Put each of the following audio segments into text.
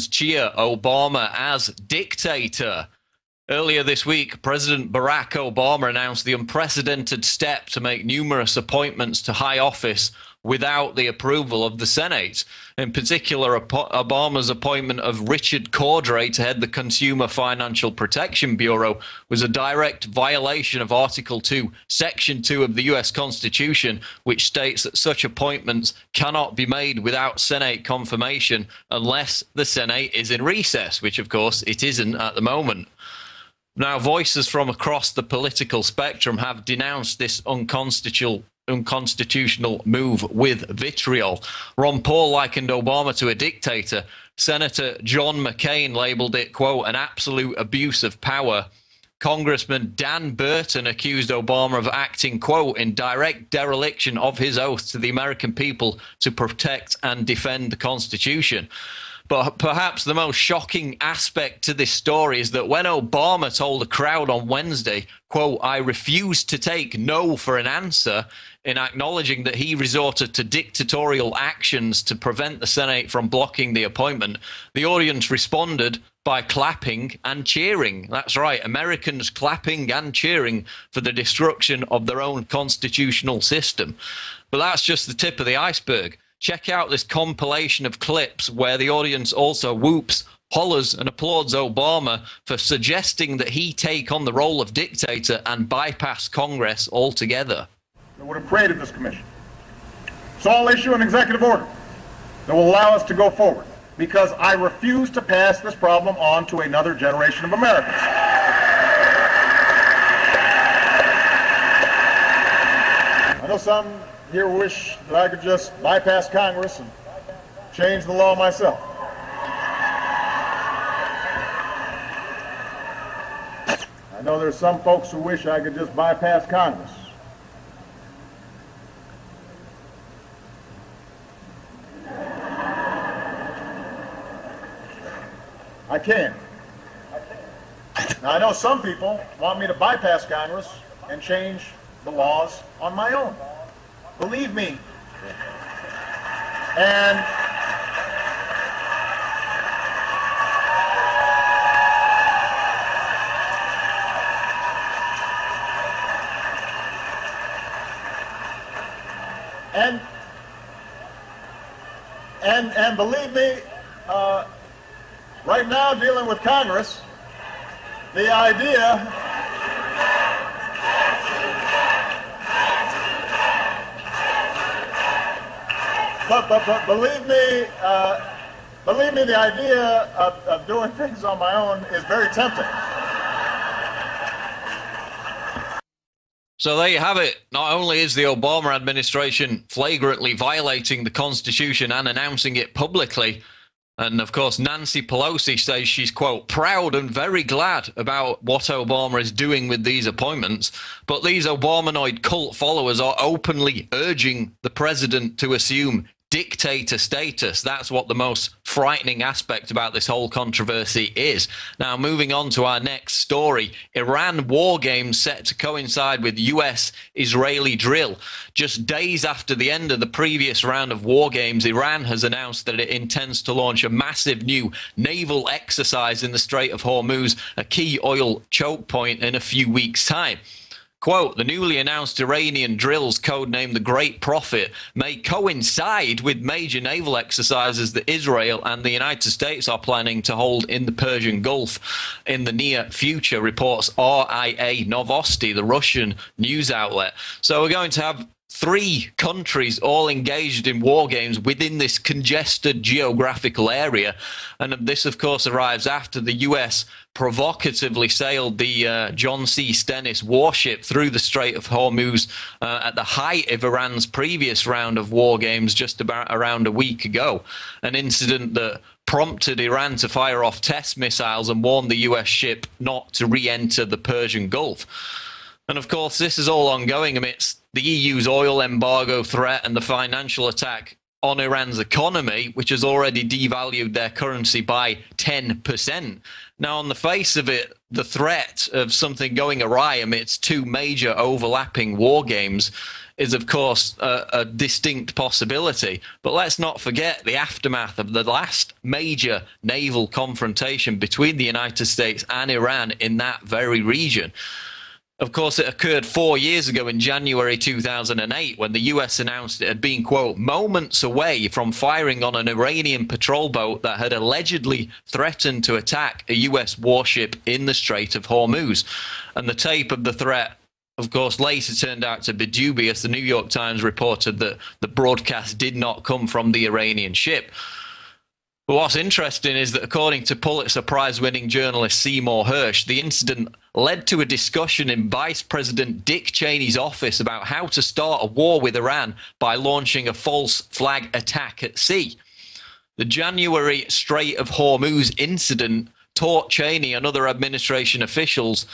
Republicans cheer Obama as dictator. Earlier this week, President Barack Obama announced the unprecedented step to make numerous appointments to high office without the approval of the Senate. In particular, Obama's appointment of Richard Cordray to head the Consumer Financial Protection Bureau was a direct violation of Article 2, Section 2 of the U.S. Constitution, which states that such appointments cannot be made without Senate confirmation unless the Senate is in recess, which, of course, it isn't at the moment. Now, voices from across the political spectrum have denounced this unconstitutional move with vitriol. Ron Paul likened Obama to a dictator. Senator John McCain labeled it, quote, an absolute abuse of power. Congressman Dan Burton accused Obama of acting, quote, in direct dereliction of his oath to the American people to protect and defend the Constitution. But perhaps the most shocking aspect to this story is that when Obama told the crowd on Wednesday, quote, I refuse to take no for an answer, in acknowledging that he resorted to dictatorial actions to prevent the Senate from blocking the appointment, the audience responded by clapping and cheering. That's right, Americans clapping and cheering for the destruction of their own constitutional system. But that's just the tip of the iceberg. Check out this compilation of clips where the audience also whoops, hollers and applauds Obama for suggesting that he take on the role of dictator and bypass Congress altogether. That would have created this commission. So I'll issue an executive order that will allow us to go forward, because I refuse to pass this problem on to another generation of Americans. I know some here wish that I could just bypass Congress and change the law myself. I know there's some folks who wish I could just bypass Congress. I can. Now, I know some people want me to bypass Congress and change the laws on my own. Believe me. And believe me, right now dealing with Congress, the idea But believe me, the idea of doing things on my own is very tempting. So there you have it. Not only is the Obama administration flagrantly violating the Constitution and announcing it publicly, and of course Nancy Pelosi says she's, quote, proud and very glad about what Obama is doing with these appointments, but these Obamanoid cult followers are openly urging the president to assume dictator status. That's what the most frightening aspect about this whole controversy is. Now, moving on to our next story, Iran war games set to coincide with US-Israeli drill. Just days after the end of the previous round of war games, Iran has announced that it intends to launch a massive new naval exercise in the Strait of Hormuz, a key oil choke point, in a few weeks' time. Quote, the newly announced Iranian drills, codenamed the Great Prophet, may coincide with major naval exercises that Israel and the United States are planning to hold in the Persian Gulf in the near future, reports RIA Novosti, the Russian news outlet. So we're going to have three countries all engaged in war games within this congested geographical area. And this, of course, arrives after the US provocatively sailed the John C. Stennis warship through the Strait of Hormuz at the height of Iran's previous round of war games just about around a week ago, an incident that prompted Iran to fire off test missiles and warn the US ship not to re-enter the Persian Gulf. And of course, this is all ongoing amidst the EU's oil embargo threat and the financial attack on Iran's economy, which has already devalued their currency by 10%. Now, on the face of it, the threat of something going awry amidst two major overlapping war games is, of course, a distinct possibility. But let's not forget the aftermath of the last major naval confrontation between the United States and Iran in that very region. Of course, it occurred 4 years ago in January 2008 when the US announced it had been, quote, moments away from firing on an Iranian patrol boat that had allegedly threatened to attack a US warship in the Strait of Hormuz. And the tape of the threat, of course, later turned out to be dubious. The New York Times reported that the broadcast did not come from the Iranian ship. But what's interesting is that, according to Pulitzer Prize-winning journalist Seymour Hersh, the incident led to a discussion in Vice President Dick Cheney's office about how to start a war with Iran by launching a false flag attack at sea. The January Strait of Hormuz incident taught Cheney and other administration officials,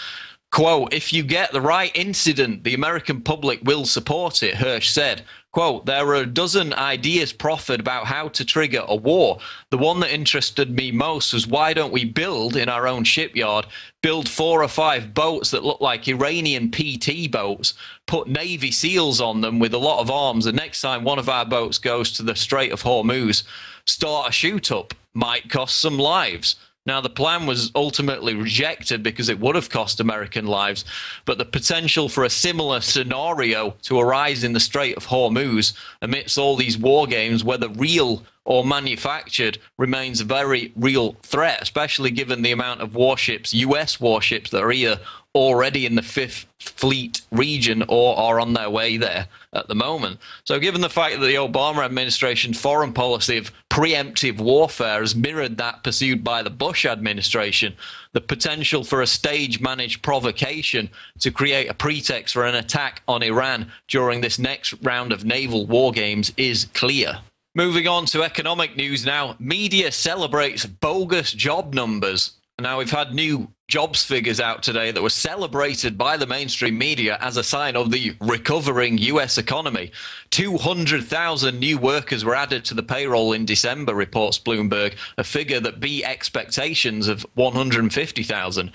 quote, if you get the right incident, the American public will support it, Hersh said. Quote, there are a dozen ideas proffered about how to trigger a war. The one that interested me most was, why don't we build, in our own shipyard, build 4 or 5 boats that look like Iranian PT boats, put Navy SEALs on them with a lot of arms, and next time one of our boats goes to the Strait of Hormuz, start a shoot-up. Might cost some lives. Now, the plan was ultimately rejected because it would have cost American lives, but the potential for a similar scenario to arise in the Strait of Hormuz amidst all these war games, whether real or manufactured, remains a very real threat, especially given the amount of warships, US warships, that are either already in the Fifth Fleet region or are on their way there at the moment. So given the fact that the Obama administration's foreign policy of preemptive warfare has mirrored that pursued by the Bush administration, the potential for a stage-managed provocation to create a pretext for an attack on Iran during this next round of naval war games is clear. Moving on to economic news now. Media celebrates bogus job numbers. Now, we've had new jobs figures out today that were celebrated by the mainstream media as a sign of the recovering US economy. 200,000 new workers were added to the payroll in December, reports Bloomberg, a figure that beat expectations of 150,000.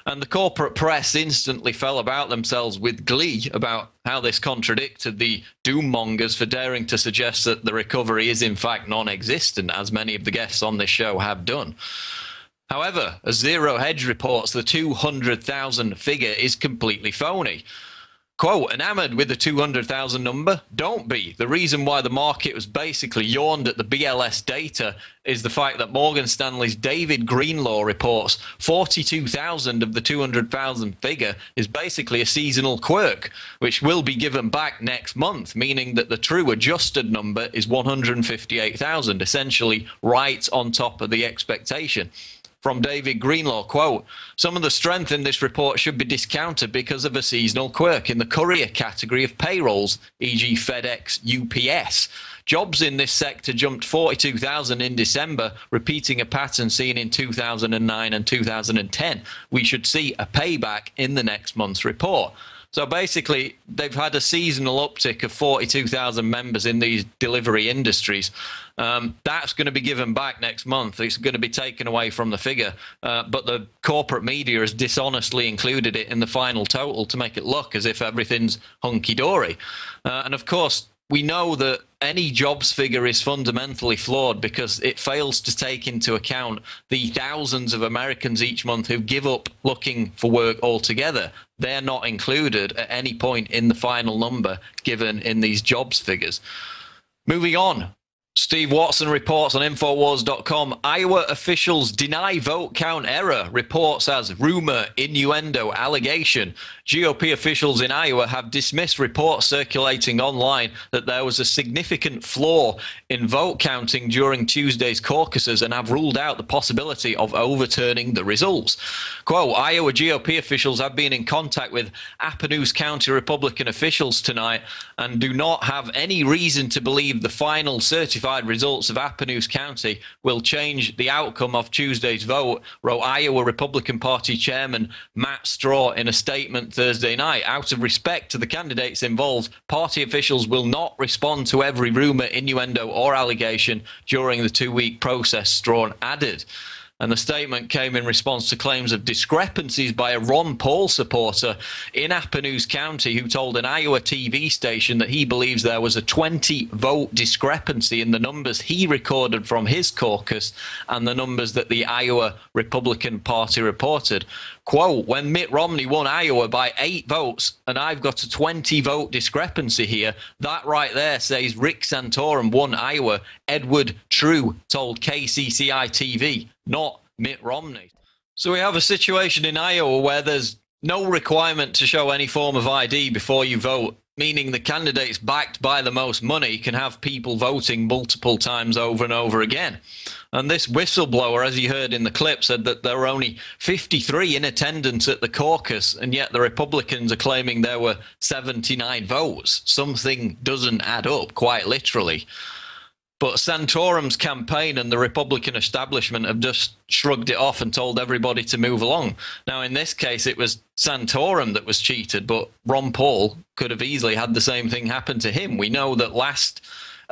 And the corporate press instantly fell about themselves with glee about how this contradicted the doommongers for daring to suggest that the recovery is in fact non-existent, as many of the guests on this show have done. However, as Zero Hedge reports, the 200,000 figure is completely phony. Quote, enamored with the 200,000 number? Don't be. The reason why the market was basically yawned at the BLS data is the fact that Morgan Stanley's David Greenlaw reports 42,000 of the 200,000 figure is basically a seasonal quirk, which will be given back next month, meaning that the true adjusted number is 158,000, essentially right on top of the expectation. From David Greenlaw, quote, some of the strength in this report should be discounted because of a seasonal quirk in the courier category of payrolls, e.g. FedEx, UPS. Jobs in this sector jumped 42,000 in December, repeating a pattern seen in 2009 and 2010. We should see a payback in the next month's report. So basically, they've had a seasonal uptick of 42,000 members in these delivery industries. That's going to be given back next month. It's going to be taken away from the figure. But the corporate media has dishonestly included it in the final total to make it look as if everything's hunky-dory. And of course, we know that any jobs figure is fundamentally flawed because it fails to take into account the thousands of Americans each month who give up looking for work altogether. They're not included at any point in the final number given in these jobs figures. Moving on. Steve Watson reports on Infowars.com, Iowa officials deny vote count error, reports as rumor, innuendo, allegation. GOP officials in Iowa have dismissed reports circulating online that there was a significant flaw in vote counting during Tuesday's caucuses and have ruled out the possibility of overturning the results. Quote, Iowa GOP officials have been in contact with Appanoose County Republican officials tonight and do not have any reason to believe the final certified results of Appanoose County will change the outcome of Tuesday's vote, wrote Iowa Republican Party Chairman Matt Straw in a statement Thursday night. Out of respect to the candidates involved, party officials will not respond to every rumor, innuendo, or allegation during the 2-week process, Straw added. And the statement came in response to claims of discrepancies by a Ron Paul supporter in Appanoose County who told an Iowa TV station that he believes there was a 20-vote discrepancy in the numbers he recorded from his caucus and the numbers that the Iowa Republican Party reported. Quote, when Mitt Romney won Iowa by 8 votes and I've got a 20-vote discrepancy here, that right there says Rick Santorum won Iowa. Edward True told KCCI TV, not Mitt Romney. So we have a situation in Iowa where there's no requirement to show any form of ID before you vote, meaning the candidates backed by the most money can have people voting multiple times over and over again. And this whistleblower, as you heard in the clip, said that there were only 53 in attendance at the caucus, and yet the Republicans are claiming there were 79 votes. Something doesn't add up, quite literally. But Santorum's campaign and the Republican establishment have just shrugged it off and told everybody to move along. Now, in this case, it was Santorum that was cheated, but Ron Paul could have easily had the same thing happen to him. We know that last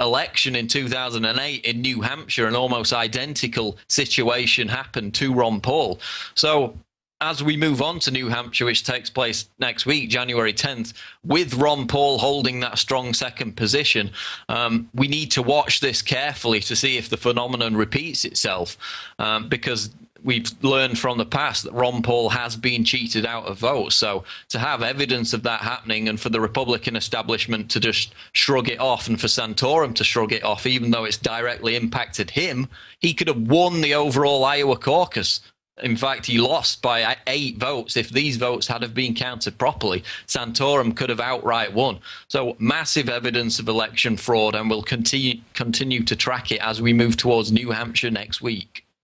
election in 2008 in New Hampshire, an almost identical situation happened to Ron Paul. So as we move on to New Hampshire, which takes place next week, January 10th, with Ron Paul holding that strong second position, we need to watch this carefully to see if the phenomenon repeats itself, because we've learned from the past that Ron Paul has been cheated out of votes. So to have evidence of that happening and for the Republican establishment to just shrug it off and for Santorum to shrug it off, even though it's directly impacted him, he could have won the overall Iowa caucus. In fact, he lost by 8 votes. If these votes had have been counted properly, Santorum could have outright won. So massive evidence of election fraud, and we'll continue to track it as we move towards New Hampshire next week.